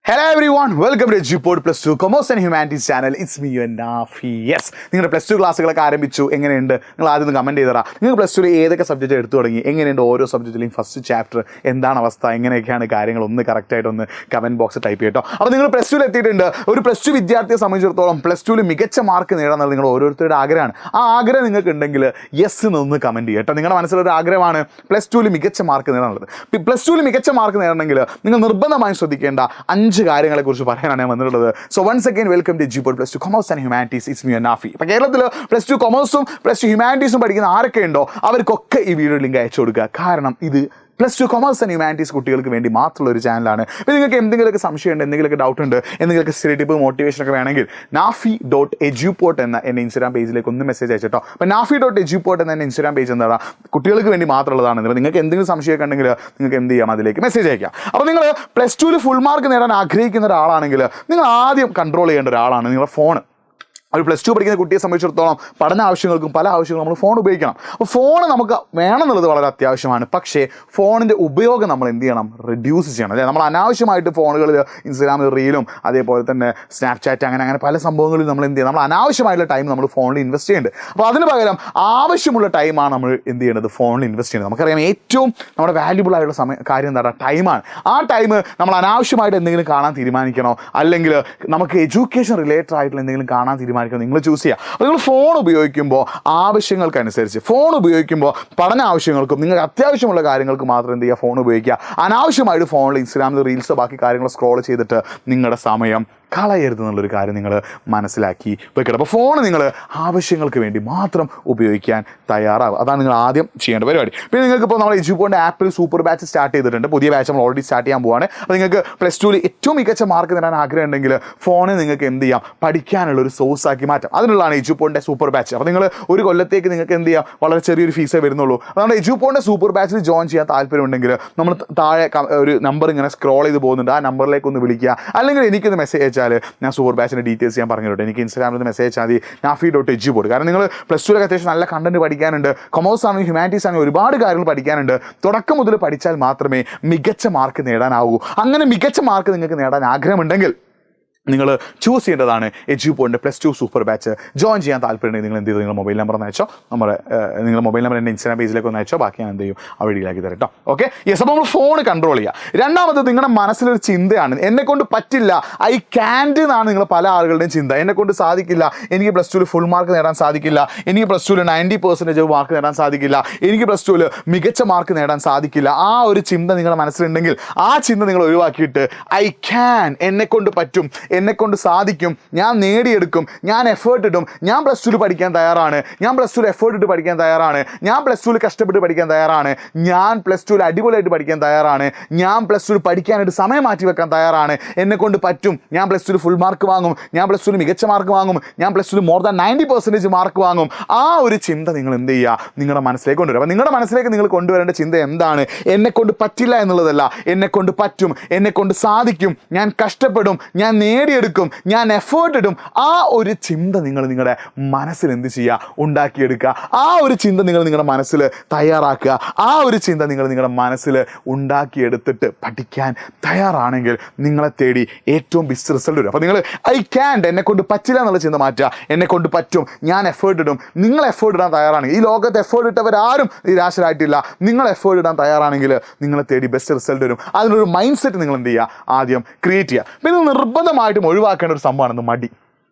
Hello everyone, welcome to Edupod Plus 2 Commerce and Humanities channel. It's me, your Nafi. Yes, നിങ്ങളുടെ plus two ക്ലാസ്സുകളൊക്കെ ആരംഭിച്ചു. എങ്ങനെയുണ്ട്? നിങ്ങൾ ആദ്യം ഒന്ന് കമൻറ്റ് ചെയ്തറാ. നിങ്ങൾ പ്ലസ് ടുവിൽ ഏതൊക്കെ സബ്ജക്റ്റ് എടുത്തു തുടങ്ങി? എങ്ങനെയുണ്ട് ഓരോ സബ്ജക്റ്റിലെയും ഫസ്റ്റ് ചാപ്റ്റർ? എന്താണ് അവസ്ഥ? എങ്ങനെയൊക്കെയാണ് കാര്യങ്ങൾ? ഒന്ന് കറക്റ്റായിട്ടൊന്ന് കമൻറ്റ് ബോക്സ് ടൈപ്പ് ചെയ്യട്ടോ. അപ്പോൾ നിങ്ങൾ പ്ലസ് ടുവിൽ എത്തിയിട്ടുണ്ട്. ഒരു പ്ലസ് ടു വിദ്യാർത്ഥിയെ സംബന്ധിച്ചിടത്തോളം പ്ലസ് ടുവിൽ മികച്ച മാർക്ക് നേടാൻ നിങ്ങൾ ഓരോരുത്തരുടെ ആഗ്രഹമാണ്. ആ ആഗ്രഹം നിങ്ങൾക്ക് ഉണ്ടെങ്കിൽ യെസ് എന്നൊന്ന് കമൻറ്റ് ചെയ്യട്ടോ. നിങ്ങളുടെ മനസ്സിലൊരു ആഗ്രഹമാണ് പ്ലസ് ടുവിൽ മികച്ച മാർക്ക് നേടാനുള്ളത്. പ്ലസ് ടുവിൽ മികച്ച മാർക്ക് നേടണമെങ്കിൽ നിങ്ങൾ നിർബന്ധമായും ശ്രദ്ധിക്കേണ്ട 5 കാര്യങ്ങളെക്കുറിച്ച് പറയാനാണ് ഞാൻ വന്നിട്ടുള്ളത്. So once again welcome to Edupod plus two commerce and humanities. It's me Nafi. അപ്പോൾ കേരളത്തിൽ പ്ലസ് ടു കൊമേഴ്സും പ്ലസ് ടു ഹ്യൂമാനിറ്റീസും പഠിക്കുന്ന ആരൊക്കെ ഉണ്ടോ അവർക്കൊക്കെ ഈ വീഡിയോ ലിങ്ക് അയച്ചു കൊടുക്കുക. കാരണം ഇത് plus two commerce and humanities കുട്ടികൾക്ക് വേണ്ടി മാത്രമുള്ള ഒരു ചാനലാണ്. അപ്പോൾ നിങ്ങൾക്ക് എന്തെങ്കിലുമൊക്കെ സംശയമുണ്ട്, എന്തെങ്കിലുമൊക്കെ ഡൗട്ട് ഉണ്ട്, എന്തെങ്കിലുമൊക്കെ സ്റ്റഡി ടിപ്പ് മോട്ടിവേഷനൊക്കെ വേണമെങ്കിൽ nafi.edupod എന്ന എൻ്റെ ഇൻസ്റ്റാഗ്രാം പേജിലേക്ക് ഒന്ന് മെസ്സേജ് അയച്ചിട്ടോ. അപ്പോൾ nafi.edupod എന്ന എൻ്റെ ഇൻസ്റ്റാഗ്രാം പേജ് എന്താണ് കുട്ടികൾക്ക് വേണ്ടി മാത്രമുള്ളതാണ്. നിങ്ങൾക്ക് എന്തെങ്കിലും സംശയമൊക്കെ ഉണ്ടെങ്കിൽ നിങ്ങൾക്ക് എന്ത് ചെയ്യാം, അതിലേക്ക് മെസ്സേജ് അയക്കാം. അപ്പോൾ നിങ്ങൾ പ്ലസ് ടുവിൽ ഫുൾ മാർക്ക് നേടാൻ ആഗ്രഹിക്കുന്ന ഒരാളാണെങ്കിൽ നിങ്ങൾ ആദ്യം കൺട്രോൾ ചെയ്യേണ്ട ഒരാളാണ് നിങ്ങളുടെ ഫോൺ. ഒരു പ്ലസ് ടു പഠിക്കുന്ന കുട്ടിയെ സംബന്ധിച്ചിടത്തോളം പഠന ആവശ്യങ്ങൾക്കും പല ആവശ്യങ്ങളും നമ്മൾ ഫോൺ ഉപയോഗിക്കണം. അപ്പോൾ ഫോൺ നമുക്ക് വേണമെന്നുള്ളത് വളരെ അത്യാവശ്യമാണ്. പക്ഷേ ഫോണിൻ്റെ ഉപയോഗം നമ്മൾ എന്ത് ചെയ്യണം? റെഡ്യൂസ് ചെയ്യണം. അല്ലേ, നമ്മൾ അനാവശ്യമായിട്ട് ഫോണുകളിൽ ഇൻസ്റ്റാഗ്രാമിൽ റീലും അതേപോലെ തന്നെ സ്നാപ്ചാറ്റ് അങ്ങനെ പല സംഭവങ്ങളിൽ നമ്മൾ എന്ത് ചെയ്യണം? നമ്മൾ അനാവശ്യമായിട്ടുള്ള ടൈം നമ്മൾ ഫോണിൽ ഇൻവെസ്റ്റ് ചെയ്യുന്നുണ്ട്. അപ്പോൾ അതിന് പകരം ആവശ്യമുള്ള ടൈമാണ് നമ്മൾ എന്ത് ചെയ്യേണ്ടത്? ഫോണിൽ ഇൻവെസ്റ്റ് ചെയ്യുന്നത്. നമുക്കറിയാം ഏറ്റവും നമ്മുടെ വാല്യുബിൾ ആയിട്ടുള്ള കാര്യം എന്താണ്? ടൈമാണ്. ആ ടൈം നമ്മൾ അനാവശ്യമായിട്ട് എന്തെങ്കിലും കാണാൻ തീരുമാനിക്കണോ, അല്ലെങ്കിൽ നമുക്ക് എഡ്യൂക്കേഷൻ റിലേറ്റഡ് ആയിട്ടുള്ള എന്തെങ്കിലും കാണാൻ തീരുമാനിക്കണം, നിങ്ങൾ ചൂസ് ചെയ്യുക. അപ്പോൾ നിങ്ങൾ ഫോൺ ഉപയോഗിക്കുമ്പോൾ ആവശ്യങ്ങൾക്കനുസരിച്ച്, ഫോൺ ഉപയോഗിക്കുമ്പോൾ പഠന ആവശ്യങ്ങൾക്കും നിങ്ങൾക്ക് അത്യാവശ്യമുള്ള കാര്യങ്ങൾക്ക് മാത്രം എന്ത് ചെയ്യുക? ഫോൺ ഉപയോഗിക്കുക. അനാവശ്യമായിട്ട് ഫോണിൽ ഇൻസ്റ്റാഗ്രാമിൽ റീൽസോ ബാക്കി കാര്യങ്ങൾ സ്ക്രോൾ ചെയ്തിട്ട് നിങ്ങളുടെ സമയം കളയരുത് എന്നുള്ളൊരു കാര്യം നിങ്ങൾ മനസ്സിലാക്കി വെക്കണം. അപ്പോൾ ഫോൺ നിങ്ങൾ ആവശ്യങ്ങൾക്ക് വേണ്ടി മാത്രം ഉപയോഗിക്കാൻ തയ്യാറാവുക. അതാണ് നിങ്ങൾ ആദ്യം ചെയ്യേണ്ട പരിപാടി. പിന്നെ നിങ്ങൾക്ക് ഇപ്പോൾ നമ്മൾ എഡ്യൂപോഡിൻ്റെ ആപ്പിൽ സൂപ്പർ ബാച്ച് സ്റ്റാർട്ട് ചെയ്തിട്ടുണ്ട്. പുതിയ ബാച്ച് നമ്മൾ ഓൾറെഡി സ്റ്റാർട്ട് ചെയ്യാൻ പോവാണ്. അപ്പോൾ നിങ്ങൾക്ക് പ്ലസ് ടുവിൽ ഏറ്റവും മികച്ച മാർക്ക് നേടാൻ ആഗ്രഹം ഉണ്ടെങ്കിൽ ഫോണിൽ നിങ്ങൾക്ക് എന്ത് ചെയ്യാം? പഠിക്കാനുള്ള ഒരു സോഴ്സ് ആക്കി മാറ്റാം. അതിനുള്ളതാണ് എഡ്യൂപോഡിൻ്റെ സൂപ്പർ ബാച്ച്. അപ്പോൾ നിങ്ങൾ ഒരു കൊല്ലത്തേക്ക് നിങ്ങൾക്ക് എന്ത് ചെയ്യാം? വളരെ ചെറിയൊരു ഫീസേ വരുന്നുള്ളൂ. അതുകൊണ്ട് എഡ്യൂപോഡിൻ്റെ സൂപ്പർ ബാച്ചിൽ ജോയിൻ ചെയ്യാൻ താല്പര്യമുണ്ടെങ്കിൽ നമ്മൾ താഴെ ഒരു നമ്പർ ഇങ്ങനെ സ്ക്രോൾ ചെയ്ത് പോകുന്നുണ്ട്. ആ നമ്പറിലേക്ക് ഒന്ന് വിളിക്കുക, അല്ലെങ്കിൽ എനിക്കൊന്ന് മെസ്സേജ് ഞാൻ സൂപ്പർ ബാച്ചിൻ്റെ ഡീറ്റെയിൽസ് ഞാൻ പറഞ്ഞിട്ടുണ്ട്. എനിക്ക് ഇൻസ്റ്റാഗ്രാമിൽ മെസ്സേജ് അയച്ചാൽ മതി nafi.edupod. കാരണം നിങ്ങൾ പ്ലസ് ടുവിലൊക്കെ അത്യാവശ്യം നല്ല കണ്ടന്റ് പഠിക്കാനുണ്ട്. കൊമേഴ്സ് ആണെങ്കിൽ ഹ്യൂമാനിറ്റീസ് ആണെങ്കിൽ ഒരുപാട് കാര്യങ്ങൾ പഠിക്കാനുണ്ട്. തുടക്കം മുതൽ പഠിച്ചാൽ മാത്രമേ മികച്ച മാർക്ക് നേടാനാവൂ. അങ്ങനെ മികച്ച മാർക്ക് നിങ്ങൾക്ക് നേടാൻ ആഗ്രഹമുണ്ടെങ്കിൽ നിങ്ങൾ ചൂസ് ചെയ്യേണ്ടതാണ് എഡ്യൂപോഡിൻ്റെ plus two super batch. Join ചെയ്യാൻ താല്പര്യമുണ്ടെങ്കിൽ നിങ്ങൾ എന്ത് ചെയ്തു? നിങ്ങൾ മൊബൈൽ നമ്പർ ഒന്ന് അയച്ചോ. നിങ്ങളുടെ മൊബൈൽ നമ്പർ എൻ്റെ ഇൻസ്റ്റാഗ്രാം പേജിലേക്ക് ഒന്ന് അയച്ചോ. ബാക്കി ഞാൻ എന്ത് ചെയ്യും? ആ വീഡിയോയിലാക്കി തരട്ടോ. Okay, yes. അപ്പോൾ നമ്മൾ ഫോൺ കൺട്രോൾ ചെയ്യുക. രണ്ടാമത് നിങ്ങളുടെ മനസ്സിലൊരു ചിന്തയാണ്, എന്നെക്കൊണ്ട് പറ്റില്ല, ഐ ക്യാൻറ്റ് എന്നാണ് നിങ്ങൾ പല ആളുകളുടെയും ചിന്ത. എന്നെക്കൊണ്ട് സാധിക്കില്ല, എനിക്ക് പ്ലസ് ടുവിൽ ഫുൾ മാർക്ക് നേടാൻ സാധിക്കില്ല, എനിക്ക് പ്ലസ് ടുവിൽ 90% മാർക്ക് നേടാൻ സാധിക്കില്ല, എനിക്ക് പ്ലസ് ടുവിൽ മികച്ച മാർക്ക് നേടാൻ സാധിക്കില്ല. ആ ഒരു ചിന്ത നിങ്ങളുടെ മനസ്സിലുണ്ടെങ്കിൽ ആ ചിന്ത നിങ്ങൾ ഒഴിവാക്കിയിട്ട് ഐ ക്യാൻ, എന്നെക്കൊണ്ട് പറ്റും, എന്നെക്കൊണ്ട് സാധിക്കും, ഞാൻ നേടിയെടുക്കും, ഞാൻ എഫേർട്ട് ഇടും, ഞാൻ പ്ലസ് ടുവിൽ പഠിക്കാൻ തയ്യാറാണ്, ഞാൻ പ്ലസ് ടുവിൽ എഫേർട്ട് ഇട്ട് പഠിക്കാൻ തയ്യാറാണ്, ഞാൻ പ്ലസ് ടുവിൽ കഷ്ടപ്പെട്ട് പഠിക്കാൻ തയ്യാറാണ്, ഞാൻ പ്ലസ് ടുവിൽ അടിപൊളിയായിട്ട് പഠിക്കാൻ തയ്യാറാണ്, ഞാൻ പ്ലസ് ടുവിൽ പഠിക്കാനായിട്ട് സമയം മാറ്റി വെക്കാൻ തയ്യാറാണ്, എന്നെക്കൊണ്ട് പറ്റും, ഞാൻ പ്ലസ് ടുവിൽ ഫുൾ മാർക്ക് വാങ്ങും, ഞാൻ പ്ലസ് ടുവിൽ മികച്ച മാർക്ക് വാങ്ങും, ഞാൻ പ്ലസ് ടുവിൽ മോർ ദാൻ 90% മാർക്ക് വാങ്ങും. ആ ഒരു ചിന്ത നിങ്ങൾ എന്ത് ചെയ്യുക? നിങ്ങളുടെ മനസ്സിലേക്ക് കൊണ്ടുവരും. അപ്പോൾ നിങ്ങളുടെ മനസ്സിലേക്ക് നിങ്ങൾ കൊണ്ടുവരേണ്ട ചിന്ത എന്താണ്? എന്നെക്കൊണ്ട് പറ്റില്ല എന്നുള്ളതല്ല, എന്നെക്കൊണ്ട് പറ്റും, എന്നെക്കൊണ്ട് സാധിക്കും, ഞാൻ കഷ്ടപ്പെടും, ഞാൻ നേടിയെടുക്കും, ഞാൻ എഫേർട്ട് ഇടും. ആ ഒരു ചിന്ത നിങ്ങൾ നിങ്ങളുടെ മനസ്സിൽ എന്ത് ചെയ്യുക? ഉണ്ടാക്കിയെടുക്കുക. ആ ഒരു ചിന്ത നിങ്ങൾ നിങ്ങളുടെ മനസ്സിൽ തയ്യാറാക്കുക. ആ ഒരു ചിന്ത നിങ്ങൾ നിങ്ങളുടെ മനസ്സിൽ ഉണ്ടാക്കിയെടുത്തിട്ട് പഠിക്കാൻ തയ്യാറാണെങ്കിൽ നിങ്ങളെ തേടി ഏറ്റവും ബെസ്റ്റ് റിസൾട്ട് വരും. അപ്പോൾ നിങ്ങൾ ഐ ക്യാൻറ്റ്, എന്നെക്കൊണ്ട് പറ്റില്ല എന്നുള്ള ചിന്ത മാറ്റുക. എന്നെക്കൊണ്ട് പറ്റും, ഞാൻ എഫേർട്ട് ഇടും. നിങ്ങൾ എഫേർട്ട് ഇടാൻ തയ്യാറാണെങ്കിൽ, ഈ ലോകത്ത് എഫേർട്ട് ഇട്ടവരാരും നിരാശരായിട്ടില്ല. നിങ്ങൾ എഫേർട്ട് ഇടാൻ തയ്യാറാണെങ്കിൽ നിങ്ങളെ തേടി ബെസ്റ്റ് റിസൾട്ട് വരും. അതിനൊരു മൈൻഡ് സെറ്റ് നിങ്ങൾ എന്ത് ചെയ്യുക? ആദ്യം ക്രിയേറ്റ് ചെയ്യുക. പിന്നെ നിർബന്ധമായിട്ടും ഒഴിവാക്കേണ്ട ഒരു സംഭവമാണ് മടി.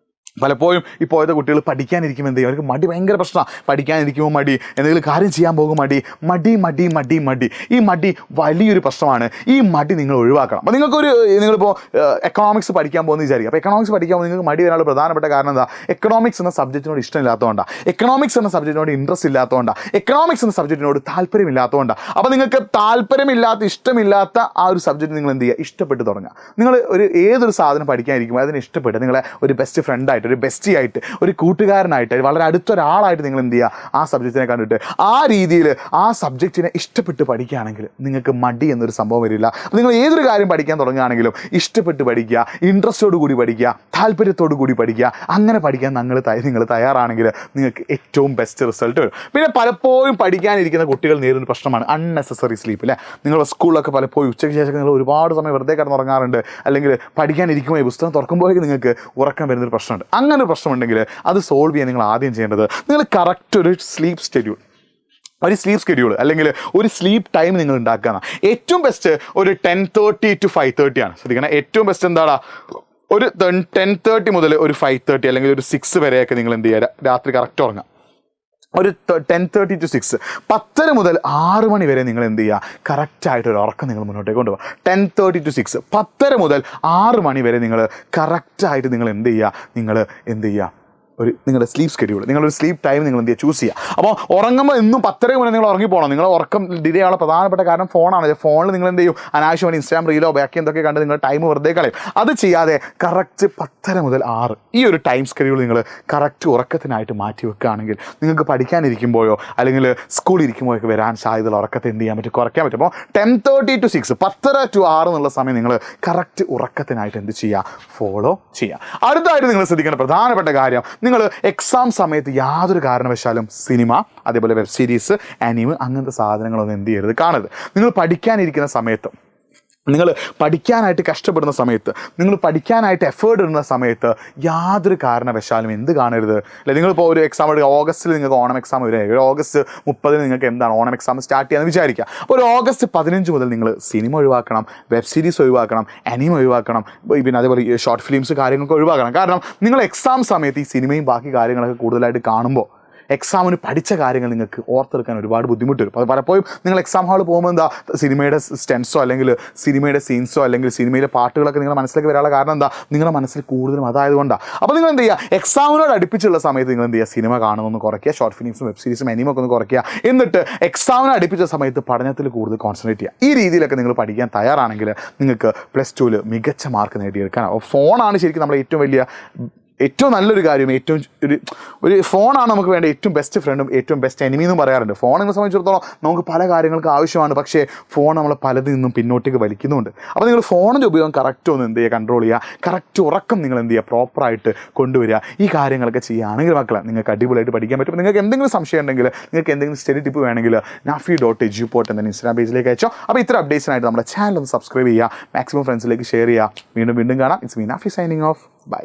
പലപ്പോഴും ഇപ്പോഴത്തെ കുട്ടികൾ പഠിക്കാനിരിക്കുമ്പോൾ എന്ത് ചെയ്യും? അവർക്ക് മടി ഭയങ്കര പ്രശ്നമാണ്. പഠിക്കാനിരിക്കുമ്പോൾ മടി, എന്തെങ്കിലും കാര്യം ചെയ്യാൻ പോകും മടി, മടി മടി മടി മടി. ഈ മടി വലിയൊരു പ്രശ്നമാണ്. ഈ മടി നിങ്ങൾ ഒഴിവാക്കണം. അപ്പോൾ നിങ്ങളിപ്പോൾ എക്കണോമിക്സ് പഠിക്കാൻ പോകുന്ന വിചാരിക്കുക. അപ്പോൾ എക്കണോമിക്സ് പഠിക്കാൻ പോകുമ്പോൾ നിങ്ങൾക്ക് മടി വരാനുള്ള പ്രധാനപ്പെട്ട കാരണം എന്താ? എക്കണോമിക്സ് എന്ന സബ്ജക്റ്റിനോട് ഇഷ്ടമില്ലാത്തതുകൊണ്ടാണ്, എക്കണോമിക്സ് എന്ന സബ്ജക്റ്റിനോട് ഇൻട്രസ്റ്റ് ഇല്ലാത്തതുകൊണ്ടാണ്, എക്കണോമിക്സ് എന്ന സബ്ജക്റ്റിനോട് താല്പര്യമില്ലാത്തതുകൊണ്ടാണ്. അപ്പോൾ നിങ്ങൾക്ക് താല്പര്യമില്ലാത്ത, ഇഷ്ടമില്ലാത്ത ആ ഒരു സബ്ജക്റ്റ് നിങ്ങൾ എന്ത് ചെയ്യുക? ഇഷ്ടപ്പെട്ട് തുടങ്ങുക. നിങ്ങൾ ഏതൊരു സാധനം പഠിക്കാനിരിക്കുമ്പോൾ അതിനെ ഇഷ്ടപ്പെട്ട് നിങ്ങളെ ഒരു ബെസ്റ്റ് ഫ്രണ്ടായിട്ട്, ഒരു ബെസ്റ്റി ആയിട്ട്, ഒരു കൂട്ടുകാരനായിട്ട്, വളരെ അടുത്തൊരാളായിട്ട് നിങ്ങൾ എന്ത് ചെയ്യുക, ആ സബ്ജക്റ്റിനെ കണ്ടിട്ട് ആ രീതിയിൽ ആ സബ്ജക്റ്റിനെ ഇഷ്ടപ്പെട്ട് പഠിക്കുകയാണെങ്കിൽ നിങ്ങൾക്ക് മടി എന്നൊരു സംഭവം വരില്ല. അപ്പോൾ നിങ്ങൾ ഏതൊരു കാര്യം പഠിക്കാൻ തുടങ്ങുകയാണെങ്കിലും ഇഷ്ടപ്പെട്ട് പഠിക്കുക, ഇൻട്രസ്റ്റോട് കൂടി പഠിക്കുക, താല്പര്യത്തോടു കൂടി പഠിക്കുക. അങ്ങനെ പഠിക്കാൻ നിങ്ങൾ തയ്യാറാണെങ്കിൽ നിങ്ങൾക്ക് ഏറ്റവും ബെസ്റ്റ് റിസൾട്ട് വരും. പിന്നെ പലപ്പോഴും പഠിക്കാനിരിക്കുന്ന കുട്ടികൾ നേരിടുന്ന പ്രശ്നമാണ് അൺനെസസറി സ്ലീപ്പ് അല്ലേ. നിങ്ങൾ സ്കൂളിലൊക്കെ പലപ്പോഴും ഉച്ചയ്ക്ക് ശേഷം നിങ്ങൾ ഒരുപാട് സമയം വെറുതെ കിടന്നുറങ്ങാറുണ്ട്, അല്ലെങ്കിൽ പഠിക്കാനിരിക്കുമ്പോൾ പുസ്തകം തുറക്കുമ്പോഴേക്കും നിങ്ങൾക്ക് ഉറക്കം വരുന്നൊരു പ്രശ്നമുണ്ട്. അങ്ങനെ ഒരു പ്രശ്നമുണ്ടെങ്കിൽ അത് സോൾവ് ചെയ്യാൻ നിങ്ങൾ ആദ്യം ചെയ്യേണ്ടത് നിങ്ങൾ കറക്റ്റ് ഒരു സ്ലീപ്പ് ഷെഡ്യൂൾ അല്ലെങ്കിൽ ഒരു സ്ലീപ്പ് ടൈം നിങ്ങൾ ഉണ്ടാക്കുക. ഏറ്റവും ബെസ്റ്റ് ഒരു 10:30 to 5:30 ആണ്. ശ്രദ്ധിക്കണം, ഏറ്റവും ബെസ്റ്റ് എന്താണ്, ഒരു 10:30 മുതൽ ഒരു 5:30 അല്ലെങ്കിൽ ഒരു 6 വരെയൊക്കെ നിങ്ങൾ എന്ത് ചെയ്യുക, രാത്രി കറക്റ്റ് ഉറങ്ങാം. ഒരു 10:30 to 6, 10:30 മുതൽ 6 മണി വരെ നിങ്ങൾ എന്ത് ചെയ്യുക, കറക്റ്റായിട്ടൊരു ഉറക്കം നിങ്ങൾ മുന്നോട്ടേക്ക് കൊണ്ടുപോകുക. 10:30 to 6, 10:30 മുതൽ 6 മണി വരെ നിങ്ങൾ കറക്റ്റായിട്ട് നിങ്ങൾ എന്ത് ചെയ്യുക, നിങ്ങളുടെ സ്ലീപ്പ് ഷെഡ്യൂൾ, നിങ്ങളൊരു സ്ലീപ്പ് ടൈം നിങ്ങൾ എന്ത് ചെയ്യുക, ചൂസ് ചെയ്യുക. അപ്പോൾ ഉറങ്ങുമ്പോൾ എന്നും 10:30 മുന്നേ നിങ്ങൾ ഉറങ്ങിപ്പോകണം. നിങ്ങൾ ഉറക്കം ഡിലേ ചെയ്യാനുള്ള പ്രധാനപ്പെട്ട കാരണം ഫോണാണ്. ഫോണിൽ നിങ്ങൾ എന്ത് ചെയ്യും, അനാവശ്യമായി ഇൻസ്റ്റാഗ്രാം റീലോ ബാക്കി എന്തൊക്കെ കണ്ട് നിങ്ങൾ ടൈം വെറുതെ കളയും. അത് ചെയ്യാതെ കറക്റ്റ് 10:30 മുതൽ 6 ഈ ഒരു ടൈം ഷെഡ്യൂൾ നിങ്ങൾ കറക്റ്റ് ഉറക്കത്തിനായിട്ട് മാറ്റി വെക്കുകയാണെങ്കിൽ നിങ്ങൾക്ക് പഠിക്കാനിരിക്കുമ്പോഴോ അല്ലെങ്കിൽ സ്കൂളിൽ ഇരിക്കുമ്പോഴൊക്കെ വരാൻ സാധ്യതയുള്ള ഉറക്കത്തെ എന്ത് ചെയ്യാൻ പറ്റും, കുറയ്ക്കാൻ പറ്റും. അപ്പോൾ 10:30 to 6, 10:30 to 6 എന്നുള്ള സമയം നിങ്ങൾ കറക്റ്റ് ഉറക്കത്തിനായിട്ട് എന്ത് ചെയ്യുക, ഫോളോ ചെയ്യുക. അടുത്തായിട്ട് നിങ്ങൾ ശ്രദ്ധിക്കേണ്ട പ്രധാനപ്പെട്ട കാര്യം, നിങ്ങൾ എക്സാം സമയത്ത് യാതൊരു കാരണവശാലും സിനിമ, അതേപോലെ വെബ് സീരീസ്, ആനിമ അങ്ങനത്തെ സാധനങ്ങളൊന്നും എന്ത് ചെയ്യരുത്, കാണരുത്. നിങ്ങൾ പഠിക്കാനിരിക്കുന്ന സമയത്ത്, നിങ്ങൾ പഠിക്കാനായിട്ട് കഷ്ടപ്പെടുന്ന സമയത്ത്, നിങ്ങൾ പഠിക്കാനായിട്ട് എഫേർട്ട് ഇടുന്ന സമയത്ത് യാതൊരു കാരണവശാലും എന്ത് കാണരുത്. അല്ലെ, നിങ്ങളിപ്പോൾ ഒരു എക്സാം എടുക്കുക, ഓഗസ്റ്റിൽ നിങ്ങൾക്ക് ഓണം എക്സാം വരിക, ഒരു ഓഗസ്റ്റ് 30 നിങ്ങൾക്ക് എന്താണ് ഓണം എക്സാം സ്റ്റാർട്ട് ചെയ്യാമെന്ന് വിചാരിക്കുക. അപ്പോൾ ഒരു ഓഗസ്റ്റ് 15 മുതൽ നിങ്ങൾ സിനിമ ഒഴിവാക്കണം, വെബ് സീരീസ് ഒഴിവാക്കണം, അനിമ ഒഴിവാക്കണം, പിന്നെ അതേപോലെ ഷോർട്ട് ഫിലിംസ് കാര്യങ്ങളൊക്കെ ഒഴിവാക്കണം. കാരണം നിങ്ങൾ എക്സാം സമയത്ത് ഈ സിനിമയും ബാക്കി കാര്യങ്ങളൊക്കെ കൂടുതലായിട്ട് കാണുമ്പോൾ എക്സാമിന് പഠിച്ച കാര്യങ്ങൾ നിങ്ങൾക്ക് ഓർത്തെടുക്കാൻ ഒരുപാട് ബുദ്ധിമുട്ട് വരും. അത് പലപ്പോഴും നിങ്ങൾ എക്സാം ഹാളിൽ പോകുമ്പോൾ എന്താ, സിനിമയുടെ സ്റ്റെൻസോ അല്ലെങ്കിൽ സിനിമയുടെ സീൻസോ അല്ലെങ്കിൽ സിനിമയിലെ പാട്ടുകളൊക്കെ നിങ്ങളുടെ മനസ്സിലേക്ക് വരാനുള്ള കാരണം എന്താ, നിങ്ങളുടെ മനസ്സിൽ കൂടുതലും അതായതുകൊണ്ടാണ്. അപ്പോൾ നിങ്ങൾ എന്ത് ചെയ്യുക, എക്സാമിനോട് അടുപ്പിച്ചുള്ള സമയത്ത് നിങ്ങൾ എന്ത് ചെയ്യുക, സിനിമ കാണുന്നൊന്ന് കുറയ്ക്കുക, ഷോർട്ട് ഫിലിംസും വെബ് സീരീസും അനിമൊക്കെ ഒന്ന് കുറയ്ക്കുക. എന്നിട്ട് എക്സാമിനെ അടുപ്പിച്ച സമയത്ത് പഠനത്തിൽ കൂടുതൽ കോൺസെൻട്രേറ്റ് ചെയ്യുക. ഈ രീതിയിലൊക്കെ നിങ്ങൾ പഠിക്കാൻ തയ്യാറാണെങ്കിൽ നിങ്ങൾക്ക് +2 മികച്ച മാർക്ക് നേടിയെടുക്കാനാവും. ഫോണാണ് ശരിക്കും നമ്മുടെ ഏറ്റവും നല്ലൊരു കാര്യം, ഒരു ഫോണാണ് നമുക്ക് വേണ്ട ഏറ്റവും ബെസ്റ്റ് ഫ്രണ്ടും ഏറ്റവും ബെസ്റ്റ് എനിമി എന്നും പറയാറുണ്ട്. ഫോണിനെ സംബന്ധിച്ചിടത്തോളം നമുക്ക് പല കാര്യങ്ങൾക്ക് ആവശ്യമാണ്, പക്ഷേ ഫോൺ നമ്മളെ പലതിൽ നിന്നും പിന്നോട്ടേക്ക് വലിക്കുന്നുണ്ട്. അപ്പോൾ നിങ്ങൾ ഫോണിൻ്റെ ഉപയോഗം കറക്റ്റ് ഒന്ന് എന്ത് ചെയ്യുക, കൺട്രോൾ ചെയ്യുക. കറക്റ്റ് ഉറക്കം നിങ്ങൾ എന്ത് ചെയ്യുക, പ്രോപ്പറായിട്ട് കൊണ്ടുവരിക. ഈ കാര്യങ്ങളൊക്കെ ചെയ്യുകയാണെങ്കിൽ മക്കളെ നിങ്ങൾക്ക് അടിപൊളിയായിട്ട് പഠിക്കാൻ പറ്റും. നിങ്ങൾക്ക് എന്തെങ്കിലും സംശയം ഉണ്ടെങ്കിൽ, നിങ്ങൾക്ക് എന്തെങ്കിലും സ്റ്റഡി ടിപ്പ് വേണമെങ്കിൽ nafi.eduport എന്ന ഇൻസ്റ്റാഗ്രാം പേജിലേക്ക് അയച്ചോ. അപ്പോൾ ഇത്ര അപ്ഡേറ്റ്സിനായിട്ട് നമ്മുടെ ചാനൽ ഒന്ന് സബ്സ്ക്രൈബ് ചെയ്യുക, മാക്സിമം ഫ്രണ്ട്സിലേക്ക് ഷെയർ ചെയ്യുക. വീണ്ടും കാണാം. It's me Nafi signing off. By.